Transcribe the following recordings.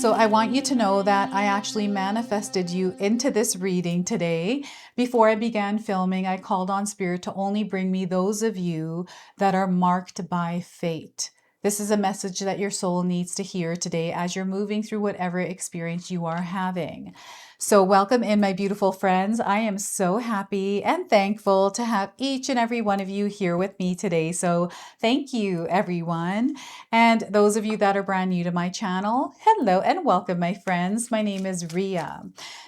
So I want you to know that I actually manifested you into this reading today. Before I began filming, I called on Spirit to only bring me those of you that are marked by fate. This is a message that your soul needs to hear today as you're moving through whatever experience you are having. So welcome in, my beautiful friends. I am so happy and thankful to have each and every one of you here with me today. So thank you, everyone. And those of you that are brand new to my channel, hello and welcome, my friends. My name is Ria.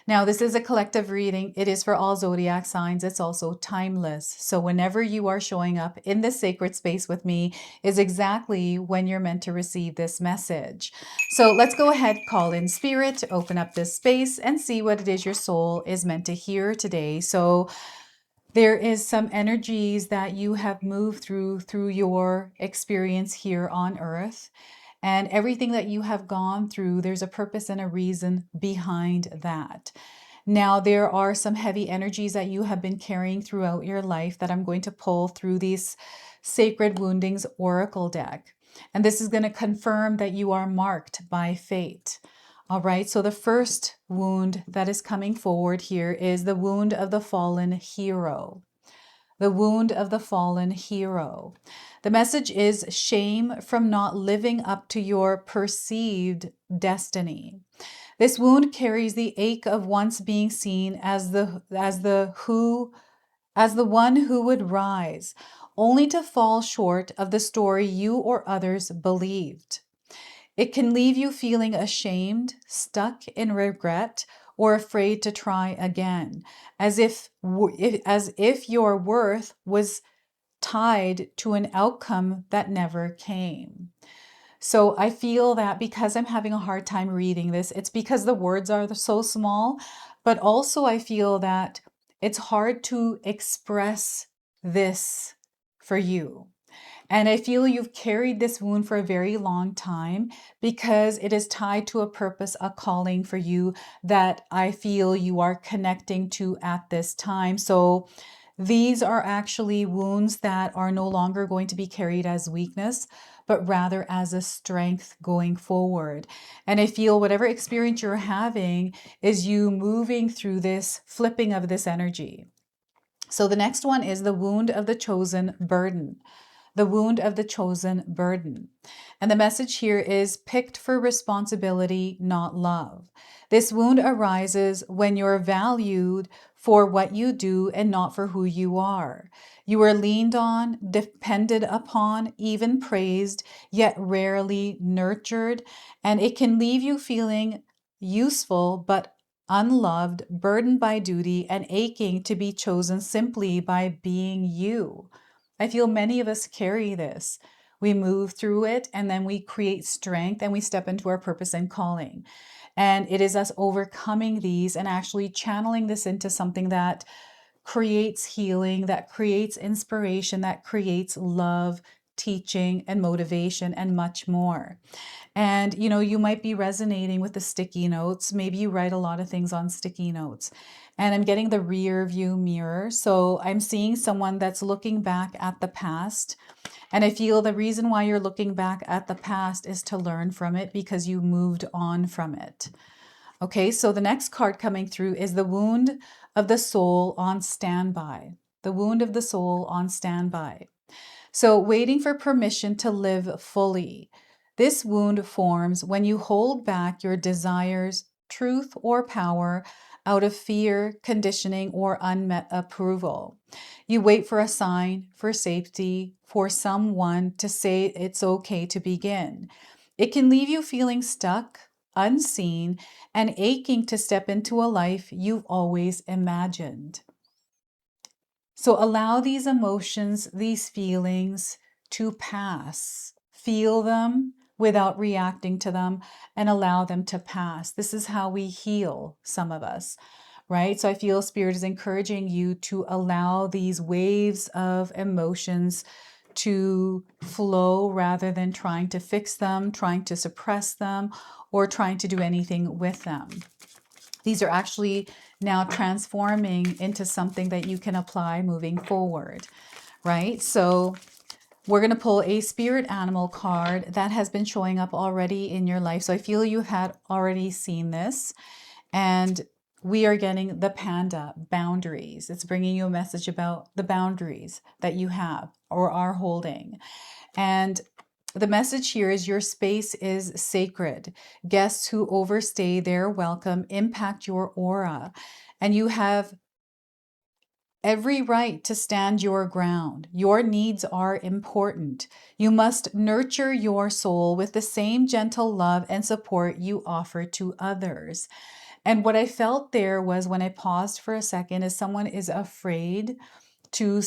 Now, this is a collective reading. It is for all zodiac signs. It's also timeless. So whenever you are showing up in this sacred space with me is exactly when you're meant to receive this message. So let's go ahead, call in Spirit, open up this space and see what it is your soul is meant to hear today. So there is some energies that you have moved through your experience here on earth. And everything that you have gone through, there's a purpose and a reason behind that. Now, there are some heavy energies that you have been carrying throughout your life that I'm going to pull through this Sacred Woundings Oracle deck. And this is going to confirm that you are marked by fate. All right, so the first wound that is coming forward here is the wound of the fallen hero. The wound of the fallen hero. The message is shame from not living up to your perceived destiny. This wound carries the ache of once being seen as the one who would rise, only to fall short of the story you or others believed. It can leave you feeling ashamed, stuck in regret, or afraid to try again, as if your worth was tied to an outcome that never came. So I feel that because I'm having a hard time reading this, it's because the words are so small, but also I feel that it's hard to express this for you. And I feel you've carried this wound for a very long time because it is tied to a purpose, a calling for you that I feel you are connecting to at this time. So these are actually wounds that are no longer going to be carried as weakness, but rather as a strength going forward. And I feel whatever experience you're having is you moving through this flipping of this energy. So the next one is the wound of the chosen burden. The wound of the chosen burden. And the message here is picked for responsibility, not love. This wound arises when you're valued for what you do and not for who you are. You are leaned on, depended upon, even praised, yet rarely nurtured. And it can leave you feeling useful but unloved, burdened by duty, and aching to be chosen simply by being you. I feel many of us carry this. We move through it and then we create strength and we step into our purpose and calling. And it is us overcoming these and actually channeling this into something that creates healing, that creates inspiration, that creates love, teaching, and motivation, and much more. And you might be resonating with the sticky notes. Maybe you write a lot of things on sticky notes. And I'm getting the rear view mirror. So I'm seeing someone that's looking back at the past. And I feel the reason why you're looking back at the past is to learn from it because you moved on from it. Okay, so the next card coming through is the wound of the soul on standby. The wound of the soul on standby. So waiting for permission to live fully. This wound forms when you hold back your desires, truth, or power out of fear, conditioning, or unmet approval. You wait for a sign, for safety, for someone to say it's okay to begin. It can leave you feeling stuck, unseen, and aching to step into a life you've always imagined. So allow these emotions, these feelings to pass. Feel them without reacting to them and allow them to pass. This is how we heal, some of us, right? So I feel Spirit is encouraging you to allow these waves of emotions to flow rather than trying to fix them, trying to suppress them, or trying to do anything with them. These are actually now transforming into something that you can apply moving forward, right? So We're going to pull a spirit animal card that has been showing up already in your life. So I feel you had already seen this. And we are getting the panda, boundaries. It's bringing you a message about the boundaries that you have or are holding. And the message here is your space is sacred. Guests who overstay their welcome impact your aura, and you have every right to stand your ground. Your needs are important. You must nurture your soul with the same gentle love and support you offer to others. And what I felt there was, when I paused for a second, is someone is afraid to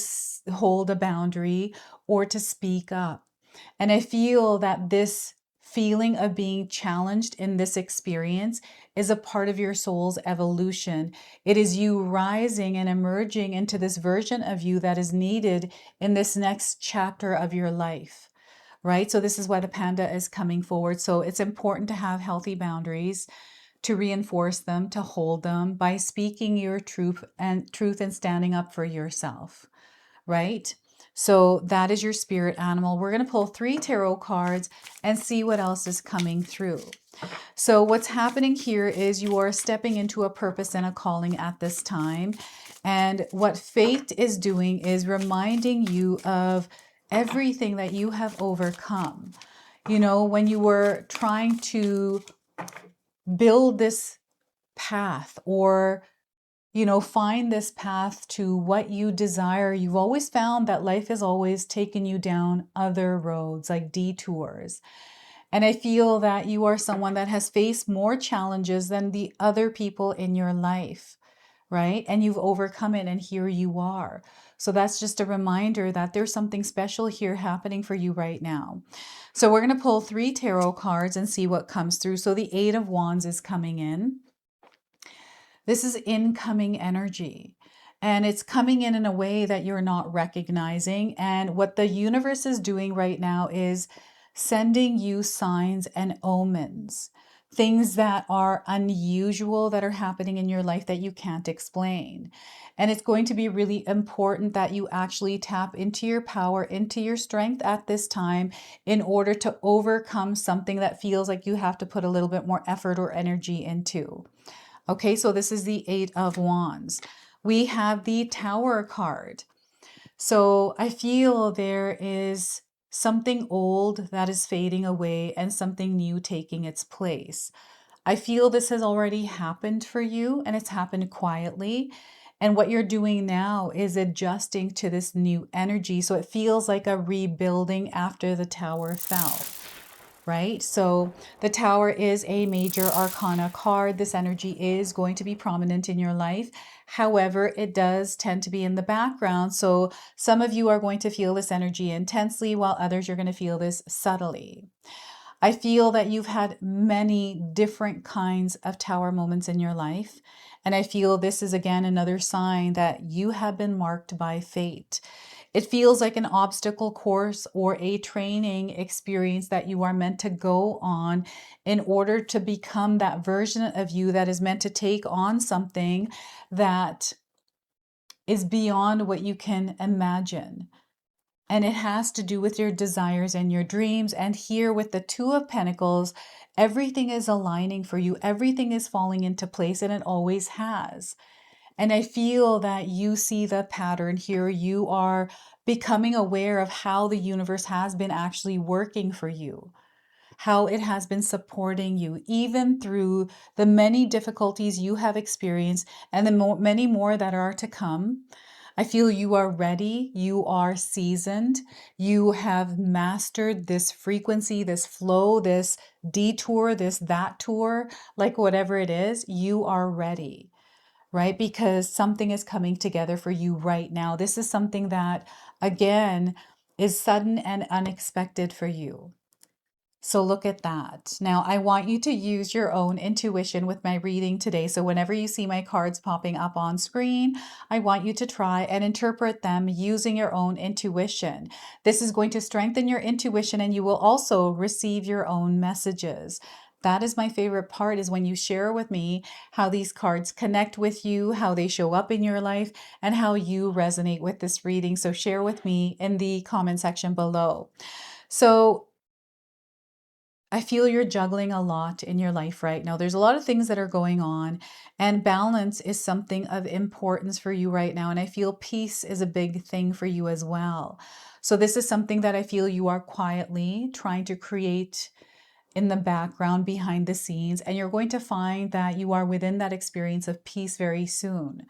hold a boundary or to speak up. And I feel that this feeling of being challenged in this experience is a part of your soul's evolution. It is you rising and emerging into this version of you that is needed in this next chapter of your life, right? So this is why the panda is coming forward. So it's important to have healthy boundaries, to reinforce them, to hold them by speaking your truth and standing up for yourself, right? So that is your spirit animal. We're going to pull 3 tarot cards and see what else is coming through. So what's happening here is you are stepping into a purpose and a calling at this time. And what fate is doing is reminding you of everything that you have overcome. You know, when you were trying to build this path, or find this path to what you desire, you've always found that life has always taken you down other roads, like detours. And I feel that you are someone that has faced more challenges than the other people in your life, right? And you've overcome it, and here you are. So that's just a reminder that there's something special here happening for you right now. So we're going to pull 3 tarot cards and see what comes through. So the 8 of Wands is coming in. This is incoming energy, and it's coming in a way that you're not recognizing. And what the universe is doing right now is sending you signs and omens, things that are unusual that are happening in your life that you can't explain. And it's going to be really important that you actually tap into your power, into your strength at this time, in order to overcome something that feels like you have to put a little bit more effort or energy into. Okay, so this is the 8 of Wands. We have the Tower card. So I feel there is something old that is fading away and something new taking its place. I feel this has already happened for you, and it's happened quietly. And what you're doing now is adjusting to this new energy. So it feels like a rebuilding after the Tower fell. Right? So the Tower is a major arcana card. This energy is going to be prominent in your life. However, it does tend to be in the background. So some of you are going to feel this energy intensely, while others you're going to feel this subtly. I feel that you've had many different kinds of Tower moments in your life. And I feel this is again another sign that you have been marked by fate. It feels like an obstacle course or a training experience that you are meant to go on in order to become that version of you that is meant to take on something that is beyond what you can imagine. And it has to do with your desires and your dreams. And here with the 2 of Pentacles, everything is aligning for you. Everything is falling into place, and it always has. And I feel that you see the pattern here. You are becoming aware of how the universe has been actually working for you, how it has been supporting you, even through the many difficulties you have experienced and the many more that are to come. I feel you are ready. You are seasoned. You have mastered this frequency, this flow, this detour, that tour, like whatever it is, you are ready. Right? Because something is coming together for you right now. This is something that, again, is sudden and unexpected for you. So look at that. Now, I want you to use your own intuition with my reading today. So whenever you see my cards popping up on screen, I want you to try and interpret them using your own intuition. This is going to strengthen your intuition, and you will also receive your own messages. That is my favorite part, is when you share with me how these cards connect with you, how they show up in your life, and how you resonate with this reading. So share with me in the comment section below. So I feel you're juggling a lot in your life right now. There's a lot of things that are going on, and balance is something of importance for you right now. And I feel peace is a big thing for you as well. So this is something that I feel you are quietly trying to create in the background, behind the scenes, and you're going to find that you are within that experience of peace very soon.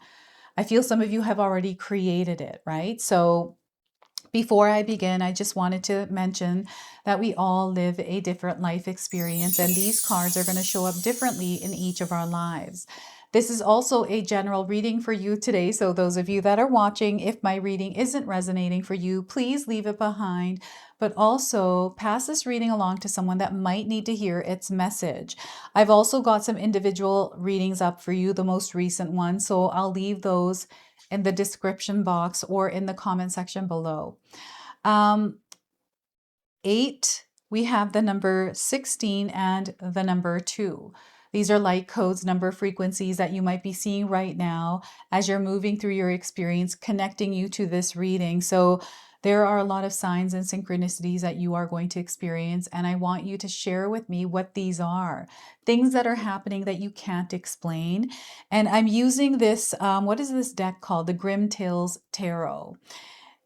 I feel some of you have already created it, right? So before I begin, I just wanted to mention that we all live a different life experience, and these cards are going to show up differently in each of our lives. This is also a general reading for you today, so those of you that are watching, if my reading isn't resonating for you, please leave it behind, but also pass this reading along to someone that might need to hear its message. I've also got some individual readings up for you, the most recent one, so I'll leave those in the description box or in the comment section below. 8, we have the number 16 and the number 2. These are light codes, number frequencies that you might be seeing right now as you're moving through your experience, connecting you to this reading. So there are a lot of signs and synchronicities that you are going to experience, and I want you to share with me what these are. Things that are happening that you can't explain. And I'm using this, what is this deck called? The Grim Tales Tarot.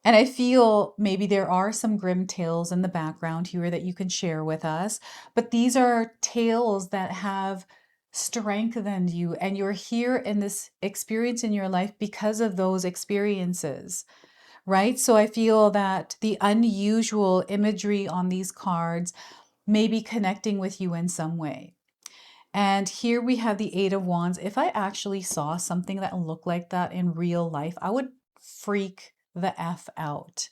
And I feel maybe there are some grim tales in the background here that you can share with us, but these are tales that have strengthened you, and you're here in this experience in your life because of those experiences, right? So I feel that the unusual imagery on these cards may be connecting with you in some way. And here we have the Eight of Wands. If I actually saw something that looked like that in real life, I would freak the F out,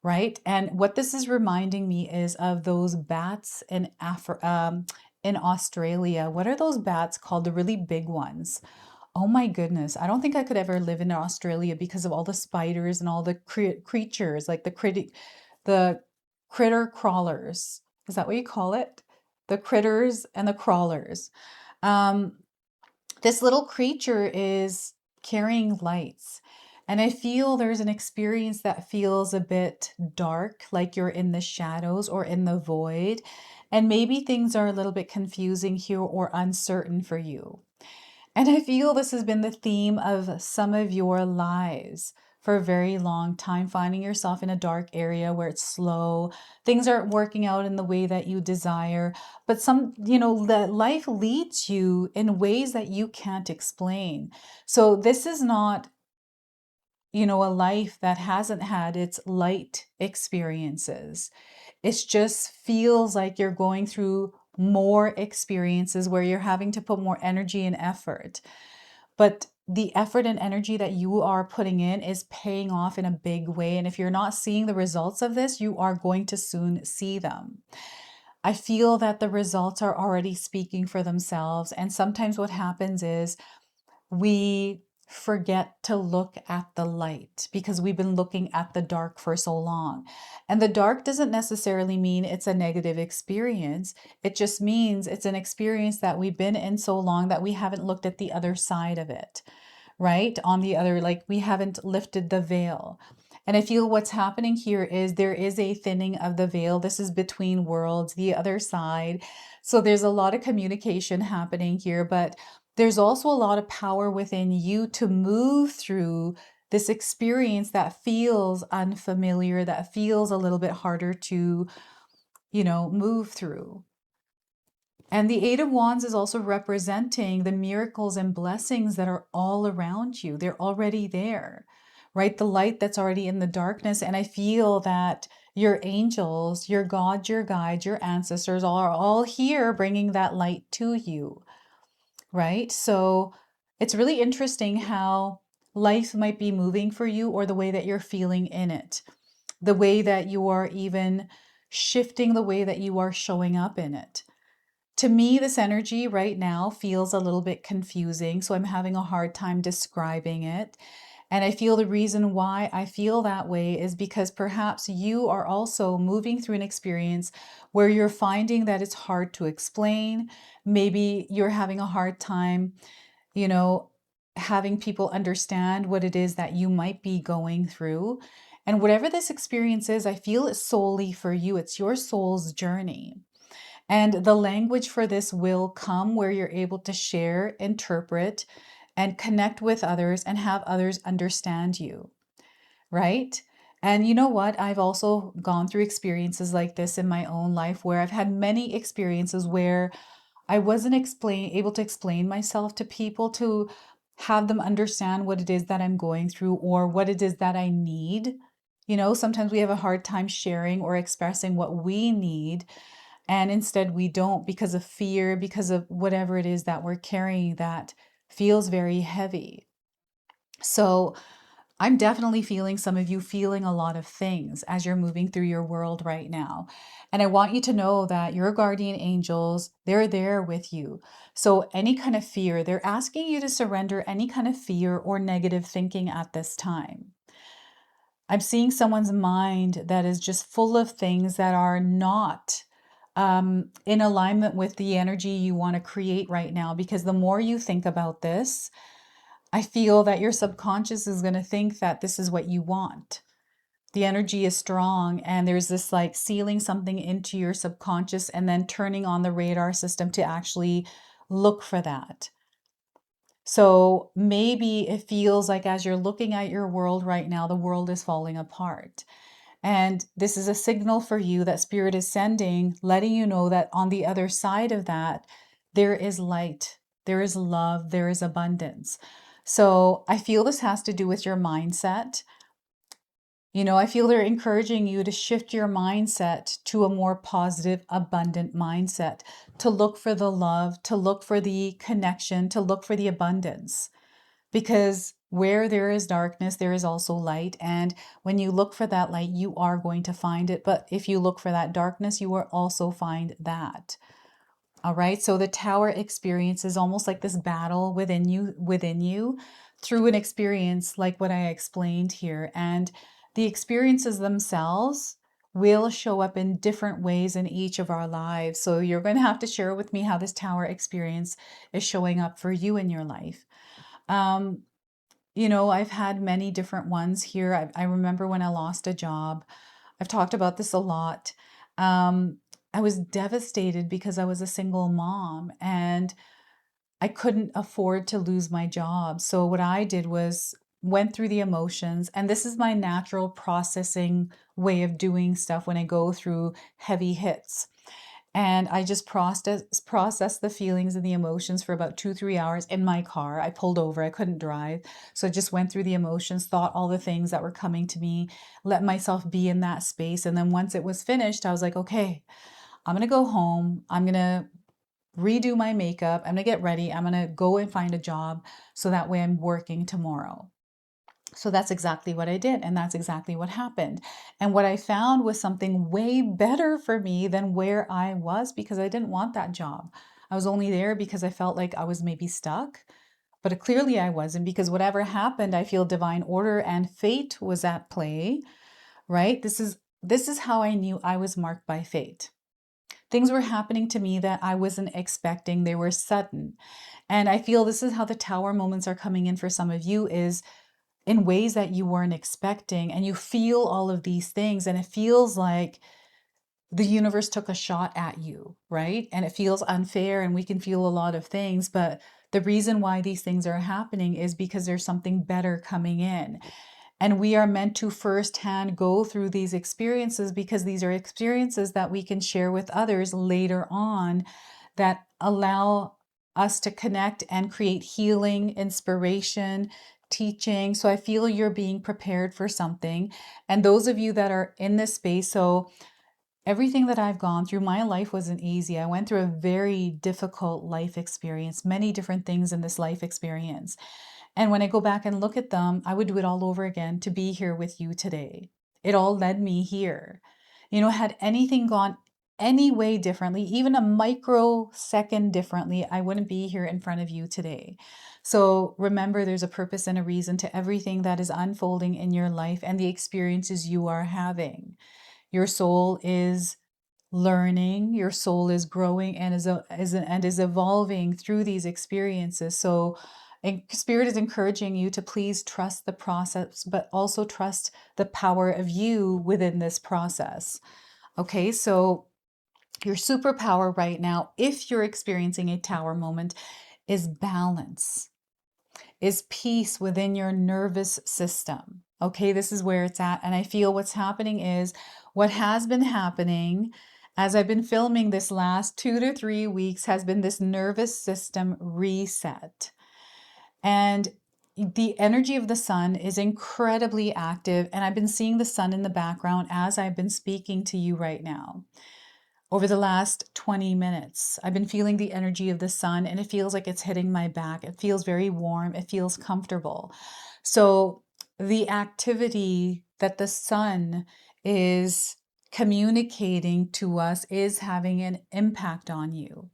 right? And what this is reminding me is of those bats in Australia. What are those bats called? The really big ones. Oh my goodness. I don't think I could ever live in Australia because of all the spiders and all the creatures, like the critter crawlers. Is that what you call it? The critters and the crawlers. Um, this little creature is carrying lights. And I feel there's an experience that feels a bit dark, like you're in the shadows or in the void. And maybe things are a little bit confusing here or uncertain for you. And I feel this has been the theme of some of your lives for a very long time, finding yourself in a dark area where it's slow, things aren't working out in the way that you desire, but that life leads you in ways that you can't explain. So this is not, a life that hasn't had its light experiences. It just feels like you're going through more experiences where you're having to put more energy and effort. But the effort and energy that you are putting in is paying off in a big way. And if you're not seeing the results of this, you are going to soon see them. I feel that the results are already speaking for themselves. And sometimes what happens is we forget to look at the light because we've been looking at the dark for so long. And the dark doesn't necessarily mean it's a negative experience. It just means it's an experience that we've been in so long that we haven't looked at the other side of it, right? On the other, like we haven't lifted the veil. And I feel what's happening here is there is a thinning of the veil. This is between worlds, the other side. So there's a lot of communication happening here, but there's also a lot of power within you to move through this experience that feels unfamiliar, that feels a little bit harder to, move through. And the Eight of Wands is also representing the miracles and blessings that are all around you. They're already there, right? The light that's already in the darkness. And I feel that your angels, your God, your guides, your ancestors are all here bringing that light to you, right? So it's really interesting how life might be moving for you, or the way that you're feeling in it, the way that you are even shifting the way that you are showing up in it. To me, this energy right now feels a little bit confusing, so I'm having a hard time describing it. And I feel the reason why I feel that way is because perhaps you are also moving through an experience where you're finding that it's hard to explain. Maybe you're having a hard time, you know, having people understand what it is that you might be going through. And whatever this experience is, I feel it's solely for you. It's your soul's journey. And the language for this will come where you're able to share, interpret, and connect with others and have others understand you, right? And you know what? I've also gone through experiences like this in my own life where I've had many experiences where I wasn't able to explain myself to people to have them understand what it is that I'm going through or what it is that I need. You know, sometimes we have a hard time sharing or expressing what we need, and instead we don't because of fear, because of whatever it is that we're carrying that feels very heavy. So I'm definitely feeling some of you feeling a lot of things as you're moving through your world right now. And I want you to know that your guardian angels, they're there with you. So any kind of fear, they're asking you to surrender any kind of fear or negative thinking at this time. I'm seeing someone's mind that is just full of things that are not in alignment with the energy you want to create right now. Because the more you think about this, I feel that your subconscious is going to think that this is what you want. The energy is strong, and there's this like sealing something into your subconscious and then turning on the radar system to actually look for that. So maybe it feels like as you're looking at your world right now, the world is falling apart. And this is a signal for you that Spirit is sending, letting you know that on the other side of that, there is light, there is love, there is abundance. So I feel this has to do with your mindset. You know, I feel they're encouraging you to shift your mindset to a more positive, abundant mindset, to look for the love, to look for the connection, to look for the abundance. Because where there is darkness, there is also light. And when you look for that light, you are going to find it. But if you look for that darkness, you will also find that. All right. So the tower experience is almost like this battle within you through an experience like what I explained here. And the experiences themselves will show up in different ways in each of our lives. So you're going to have to share with me how this tower experience is showing up for you in your life. You know, I've had many different ones here. I remember when I lost a job. I've talked about this a lot. I was devastated because I was a single mom and I couldn't afford to lose my job. So what I did was went through the emotions, and this is my natural processing way of doing stuff when I go through heavy hits. And I just processed the feelings and the emotions for about 2, 3 hours in my car. I pulled over, I couldn't drive. So I just went through the emotions, thought all the things that were coming to me, let myself be in that space. And then once it was finished, I was like, okay, I'm going to go home. I'm going to redo my makeup. I'm going to get ready. I'm going to go and find a job so that way I'm working tomorrow. So that's exactly what I did. And that's exactly what happened. And what I found was something way better for me than where I was, because I didn't want that job. I was only there because I felt like I was maybe stuck, but clearly I wasn't, because whatever happened, I feel divine order and fate was at play, right? This is how I knew I was marked by fate. Things were happening to me that I wasn't expecting. They were sudden. And I feel this is how the tower moments are coming in for some of you, is in ways that you weren't expecting, and you feel all of these things and it feels like the universe took a shot at you, right? And it feels unfair, and we can feel a lot of things, but the reason why these things are happening is because there's something better coming in. And we are meant to firsthand go through these experiences, because these are experiences that we can share with others later on that allow us to connect and create healing, inspiration, teaching. So I feel you're being prepared for something. And those of you that are in this space, so everything that I've gone through, my life wasn't easy. I went through a very difficult life experience, many different things in this life experience. And when I go back and look at them, I would do it all over again to be here with you today. It all led me here. You know, had anything gone any way differently, even a microsecond differently, I wouldn't be here in front of you today. So remember, there's a purpose and a reason to everything that is unfolding in your life and the experiences you are having. Your soul is learning, your soul is growing and is evolving through these experiences. So Spirit is encouraging you to please trust the process, but also trust the power of you within this process. Okay, so your superpower right now, if you're experiencing a tower moment, is balance, is peace within your nervous system. Okay, this is where it's at. And I feel what's happening is what has been happening as I've been filming this last 2 to 3 weeks has been this nervous system reset. And the energy of the sun is incredibly active. And I've been seeing the sun in the background as I've been speaking to you right now. Over the last 20 minutes, I've been feeling the energy of the sun and it feels like it's hitting my back. It feels very warm. It feels comfortable. So the activity that the sun is communicating to us is having an impact on you.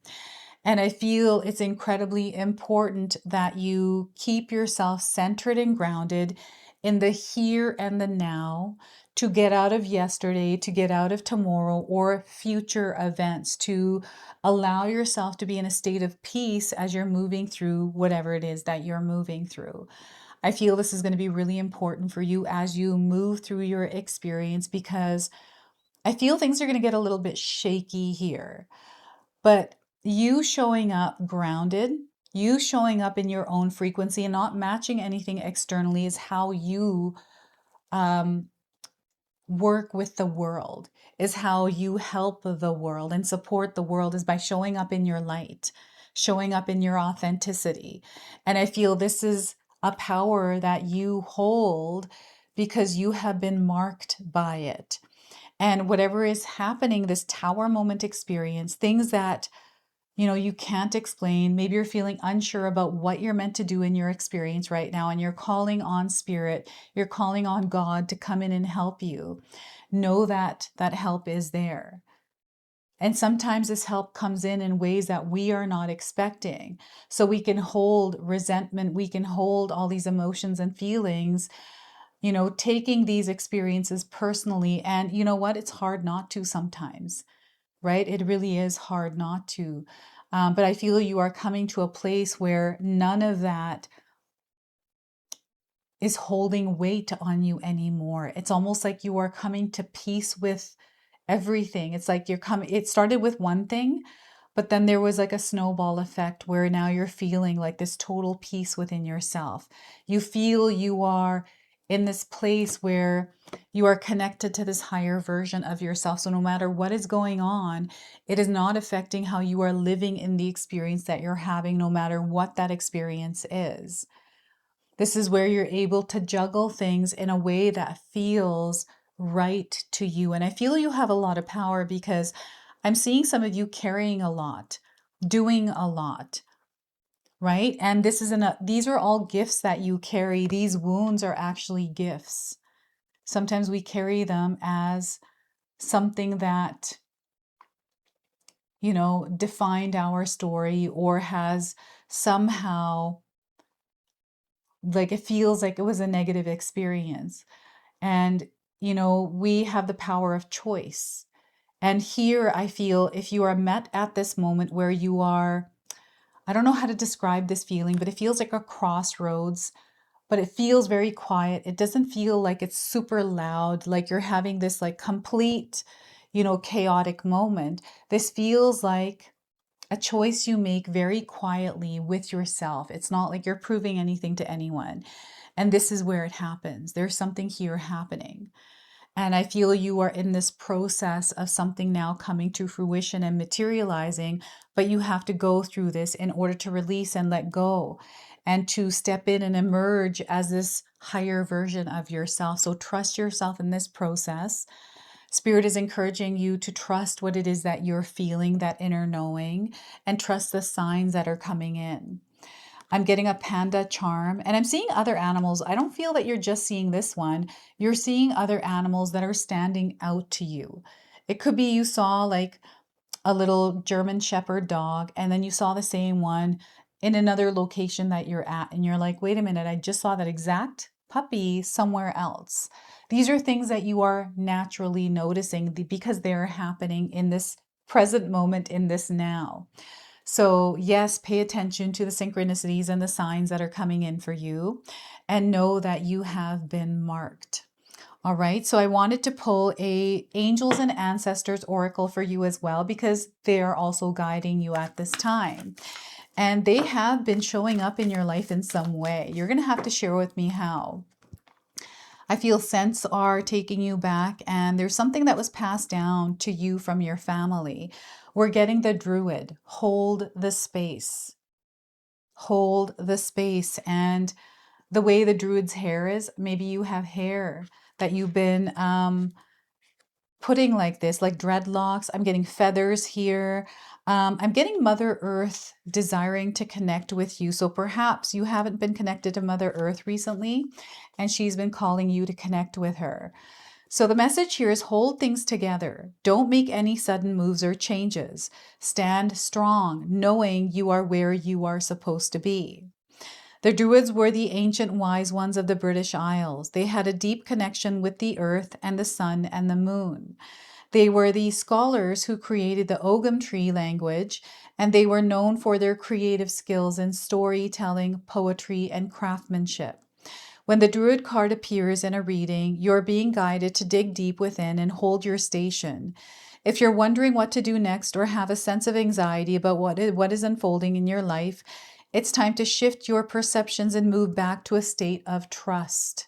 And I feel it's incredibly important that you keep yourself centered and grounded in the here and the now, to get out of yesterday, to get out of tomorrow or future events, to allow yourself to be in a state of peace as you're moving through whatever it is that you're moving through. I feel this is going to be really important for you as you move through your experience, because I feel things are going to get a little bit shaky here. But you showing up grounded, you showing up in your own frequency and not matching anything externally is how you work with the world, is how you help the world and support the world, is by showing up in your light, showing up in your authenticity. And I feel this is a power that you hold because you have been marked by it. And whatever is happening, this tower moment experience, things that you can't explain. Maybe you're feeling unsure about what you're meant to do in your experience right now, and you're calling on spirit, you're calling on God to come in and help you. Know that that help is there. And sometimes this help comes in ways that we are not expecting. So we can hold resentment, we can hold all these emotions and feelings, taking these experiences personally. And you know what? It's hard not to sometimes, right? It really is hard not to. But I feel you are coming to a place where none of that is holding weight on you anymore. It's almost like you are coming to peace with everything. It's like it started with one thing, but then there was like a snowball effect where now you're feeling like this total peace within yourself. You feel you are in this place where you are connected to this higher version of yourself. So no matter what is going on, it is not affecting how you are living in the experience that you're having, no matter what that experience is. This is where you're able to juggle things in a way that feels right to you. And I feel you have a lot of power because I'm seeing some of you carrying a lot, doing a lot, right? And these are all gifts that you carry. These wounds are actually gifts. Sometimes we carry them as something that, defined our story or has somehow, like, it feels like it was a negative experience. And, we have the power of choice. And here I feel if you are met at this moment where you are, I don't know how to describe this feeling, but it feels like a crossroads, but it feels very quiet. It doesn't feel like it's super loud, like you're having this like complete, chaotic moment. This feels like a choice you make very quietly with yourself. It's not like you're proving anything to anyone. And this is where it happens. There's something here happening. And I feel you are in this process of something now coming to fruition and materializing, but you have to go through this in order to release and let go and to step in and emerge as this higher version of yourself. So trust yourself in this process. Spirit is encouraging you to trust what it is that you're feeling, that inner knowing, and trust the signs that are coming in. I'm getting a panda charm and I'm seeing other animals. I don't feel that you're just seeing this one. You're seeing other animals that are standing out to you. It could be you saw like a little German Shepherd dog, and then you saw the same one in another location that you're at, and you're like, wait a minute, I just saw that exact puppy somewhere else. These are things that you are naturally noticing because they're happening in this present moment, in this now. So, yes, pay attention to the synchronicities and the signs that are coming in for you, and know that you have been marked. All right, so I wanted to pull a Angels and Ancestors Oracle for you as well, because they're also guiding you at this time. And they have been showing up in your life in some way. You're going to have to share with me how. I feel scents are taking you back, and there's something that was passed down to you from your family. We're getting the Druid. Hold the space. Hold the space. And the way the Druid's hair is, maybe you have hair that you've been putting like this, like dreadlocks. I'm getting feathers here. I'm getting Mother Earth desiring to connect with you. So perhaps you haven't been connected to Mother Earth recently, and she's been calling you to connect with her. So the message here is hold things together. Don't make any sudden moves or changes. Stand strong, knowing you are where you are supposed to be. The Druids were the ancient wise ones of the British Isles. They had a deep connection with the earth and the sun and the moon. They were the scholars who created the Ogham tree language, and they were known for their creative skills in storytelling, poetry, and craftsmanship. When the Druid card appears in a reading, you're being guided to dig deep within and hold your station. If you're wondering what to do next or have a sense of anxiety about what is unfolding in your life, it's time to shift your perceptions and move back to a state of trust.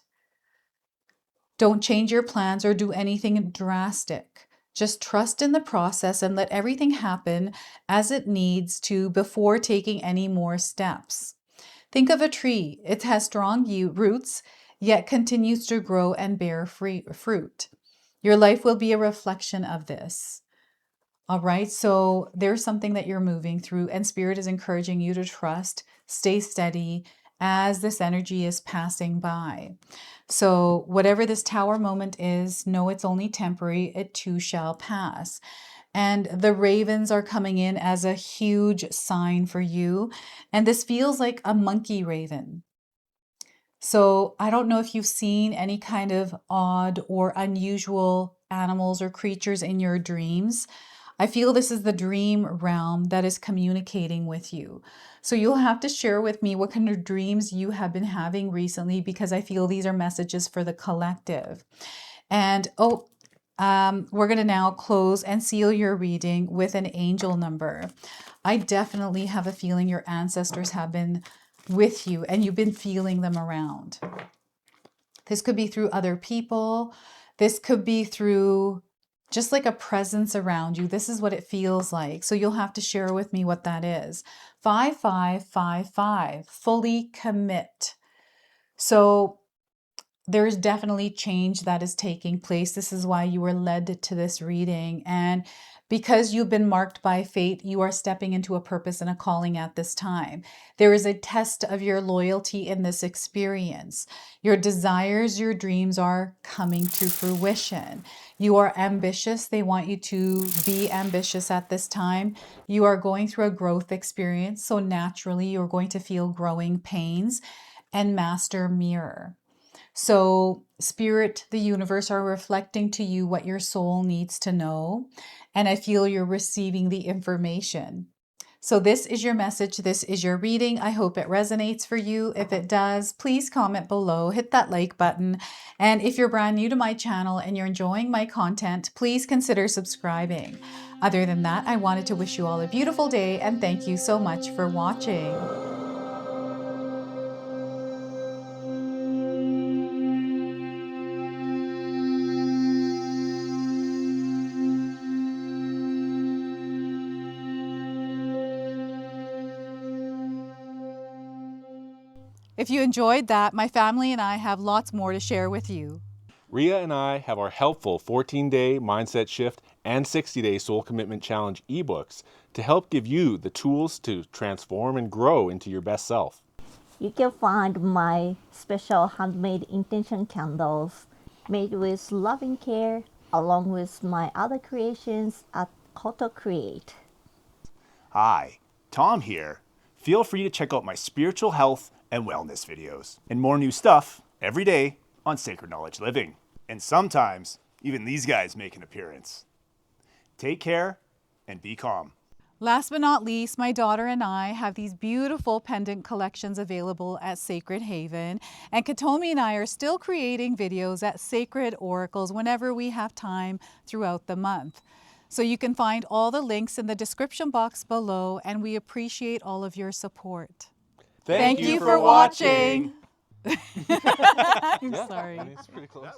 Don't change your plans or do anything drastic. Just trust in the process and let everything happen as it needs to before taking any more steps. Think of a tree. It has strong roots, yet continues to grow and bear fruit. Your life will be a reflection of this. All right, so there's something that you're moving through, and Spirit is encouraging you to trust, stay steady as this energy is passing by. So whatever this Tower moment is, know it's only temporary. It too shall pass. And the ravens are coming in as a huge sign for you. And this feels like a monkey raven. So I don't know if you've seen any kind of odd or unusual animals or creatures in your dreams. I feel this is the dream realm that is communicating with you. So you'll have to share with me what kind of dreams you have been having recently, because I feel these are messages for the collective. And we're going to now close and seal your reading with an angel number. I definitely have a feeling your ancestors have been with you and you've been feeling them around. This could be through other people. This could be through just like a presence around you. This is what it feels like. So you'll have to share with me what that is. 5555, fully commit. So there's definitely change that is taking place. This is why you were led to this reading. And because you've been marked by fate, you are stepping into a purpose and a calling at this time. There is a test of your loyalty in this experience. Your desires, your dreams are coming to fruition. You are ambitious. They want you to be ambitious at this time. You are going through a growth experience. So naturally, you're going to feel growing pains. And Master Mirror. So Spirit, the universe are reflecting to you what your soul needs to know. And I feel you're receiving the information. So this is your message. This is your reading. I hope it resonates for you. If it does, please comment below, hit that like button. And if you're brand new to my channel and you're enjoying my content, please consider subscribing. Other than that, I wanted to wish you all a beautiful day and thank you so much for watching. If you enjoyed that, my family and I have lots more to share with you. Ria and I have our helpful 14-day mindset shift and 60-day soul commitment challenge ebooks to help give you the tools to transform and grow into your best self. You can find my special handmade intention candles made with loving care along with my other creations at co-create. Hi, Tom here. Feel free to check out my spiritual health and wellness videos and more new stuff every day on Sacred Knowledge Living. And sometimes even these guys make an appearance. Take care and be calm. Last but not least, my daughter and I have these beautiful pendant collections available at Sacred Haven. And Katomi and I are still creating videos at Sacred Oracles whenever we have time throughout the month. So you can find all the links in the description box below, and we appreciate all of your support. Thank you for watching. I'm sorry. It's pretty close.